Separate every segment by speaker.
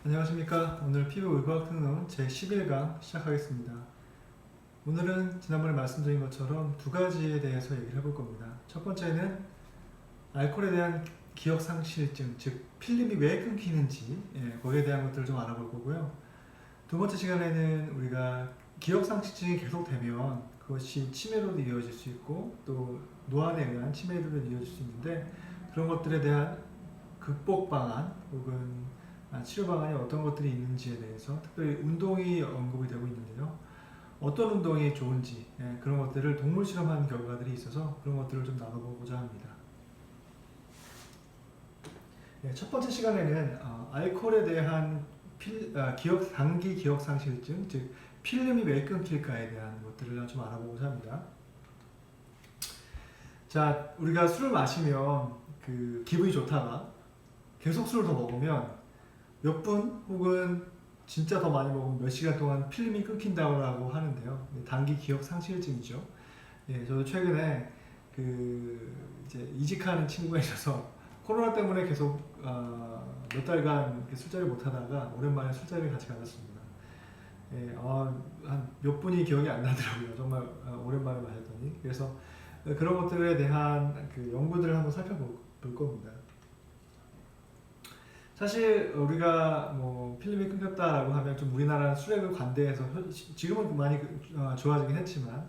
Speaker 1: 안녕하십니까. 오늘 피부 의과학 특론 제11강 시작하겠습니다. 오늘은 지난번에 말씀드린 것처럼 두 가지에 대해서 얘기를 해볼 겁니다. 첫 번째는 알코올에 대한 기억 상실증, 즉 필름이 왜 끊기는지 거기에 대한 것들을 좀 알아볼 거고요. 두 번째 시간에는 우리가 기억 상실증이 계속되면 그것이 치매로도 이어질 수 있고 또 노안에 의한 치매로도 이어질 수 있는데 그런 것들에 대한 극복 방안 혹은 치료 방안이 어떤 것들이 있는지에 대해서 특별히 운동이 언급이 되고 있는데요. 어떤 운동이 좋은지 그런 것들을 동물 실험한 결과들이 있어서 그런 것들을 좀 나눠보고자 합니다. 첫 번째 시간에는 알코올에 대한 단기 기억 상실증, 즉 필름이 왜 끊길까에 대한 것들을 좀 알아보고자 합니다. 자, 우리가 술을 마시면 그 기분이 좋다가 계속 술을 더 먹으면 몇 분 혹은 진짜 더 많이 먹으면 몇 시간 동안 필름이 끊긴다고 하는데요. 단기 기억 상실증이죠. 저도 최근에 이제 이직하는 친구가 있어서 코로나 때문에 계속 몇 달간 술자리를 못 하다가 오랜만에 술자리를 같이 가졌습니다. 한 몇 분이 기억이 안 나더라고요. 정말 오랜만에 마셨더니. 그래서 그런 것들에 대한 연구들을 한번 살펴볼 겁니다. 사실 우리가 뭐 필름이 끊겼다라고 하면 좀 우리나라는 수액을 관대해서 지금은 많이 좋아지긴 했지만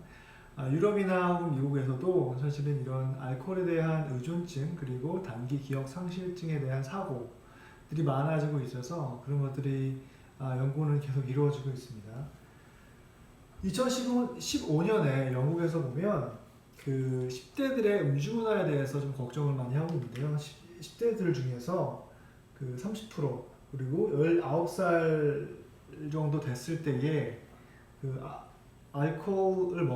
Speaker 1: 유럽이나 혹은 미국에서도 사실은 이런 알코올에 대한 의존증 그리고 단기 기억 상실증에 대한 사고들이 많아지고 있어서 그런 것들이 연구는 계속 이루어지고 있습니다. 2015년에 영국에서 보면 그 10대들의 음주 문화에 대해서 좀 걱정을 많이 하고 있는데요. 10대들 중에서 그 30% 그리고 19살 정도 됐을 때에 알코올을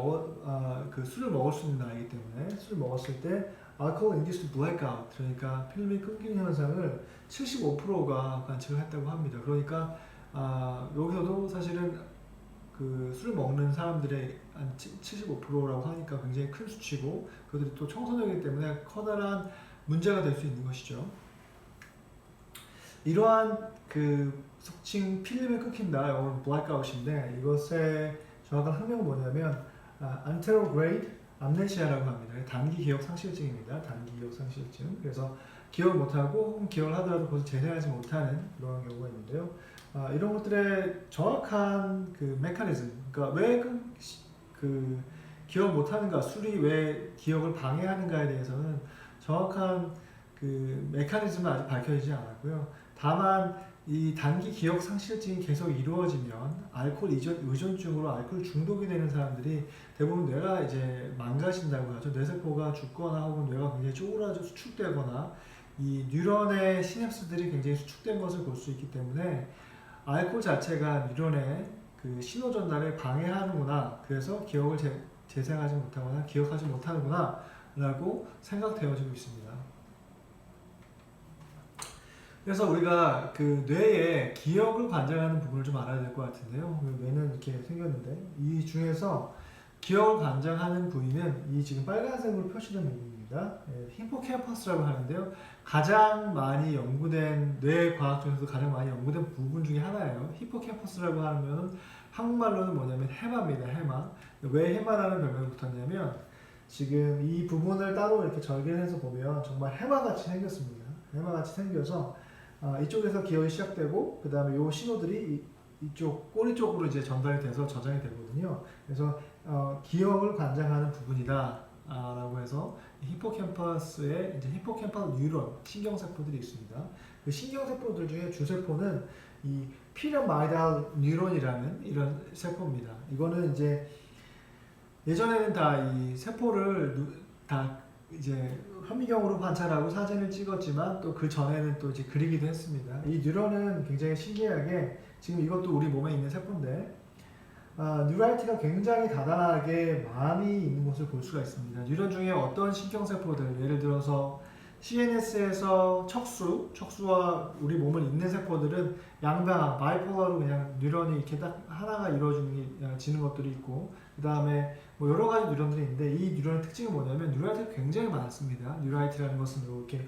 Speaker 1: 술을 먹을 수 있는 나이기 때문에 술을 먹었을 때 alcohol induced blackout, 그러니까 필름이 끊기는 현상을 75%가 관측을 했다고 합니다. 그러니까 여기서도 사실은 술을 먹는 사람들의 한 75%라고 하니까 굉장히 큰 수치고 그들이 또 청소년이기 때문에 커다란 문제가 될 수 있는 것이죠. 이러한 속칭 필름이 끊긴다, 영어로 blackout인데 이것의 정확한 학명은 뭐냐면 anterograde amnesia라고 합니다. 단기 기억 상실증입니다. 단기 기억 상실증. 그래서 기억을 못하고 혹은 기억을 하더라도 그것을 재생하지 못하는 그런 경우가 있는데요. 이런 것들의 정확한 메커니즘, 그러니까 왜 기억 못하는가, 술이 왜 기억을 방해하는가에 대해서는 정확한 메커니즘은 아직 밝혀지지 않았고요. 다만 이 단기 기억 상실증이 계속 이루어지면 알코올 의존증으로 알코올 중독이 되는 사람들이 대부분 뇌가 이제 망가진다고 하죠. 뇌세포가 죽거나 혹은 뇌가 굉장히 쪼그라져 수축되거나 이 뉴런의 시냅스들이 굉장히 수축된 것을 볼 수 있기 때문에 알코올 자체가 뉴런의 신호 전달을 방해하는구나. 그래서 기억을 재생하지 못하거나 기억하지 못하는구나 라고 생각되어지고 있습니다. 그래서 우리가 뇌의 기억을 관장하는 부분을 좀 알아야 될 것 같은데요. 뇌는 이렇게 생겼는데 이 중에서 기억을 관장하는 부위는 이 지금 빨간색으로 표시된 부분입니다. 히포캠퍼스라고 하는데요. 가장 많이 연구된 뇌 과학 중에서도 가장 많이 연구된 부분 중에 하나예요. 히포캠퍼스라고 하면 한국말로는 뭐냐면 해마입니다. 해마. 왜 해마라는 별명이 붙었냐면 지금 이 부분을 따로 이렇게 절개해서 보면 정말 해마같이 생겼습니다. 해마같이 생겨서 이쪽에서 기억이 시작되고 그 다음에 이 신호들이 이쪽 꼬리 쪽으로 이제 전달이 돼서 저장이 되거든요. 그래서 기억을 관장하는 부분이다 라고 해서 히포캠퍼스에 이제 히포캠퍼스 뉴런 신경세포들이 있습니다. 그 신경세포들 중에 주세포는 이 피라마이달 뉴런이라는 이런 세포입니다. 이거는 이제 예전에는 다 이 세포를 다 이제 현미경으로 관찰하고 사진을 찍었지만 또 그 전에는 또 이제 그리기도 했습니다. 이 뉴런은 굉장히 신기하게 지금 이것도 우리 몸에 있는 세포인데 뉴라이트가 굉장히 다단하게 많이 있는 것을 볼 수가 있습니다. 뉴런 중에 어떤 신경세포들, 예를 들어서 CNS에서 척수와 우리 몸을 잇는 세포들은 양방향, 바이폴러로 그냥 뉴런이 이렇게 딱 하나가 이루어지는 것들이 있고, 그 다음에 뭐 여러 가지 뉴런들이 있는데 이 뉴런의 특징이 뭐냐면 뉴라이트가 굉장히 많습니다. 뉴라이트라는 것은 이렇게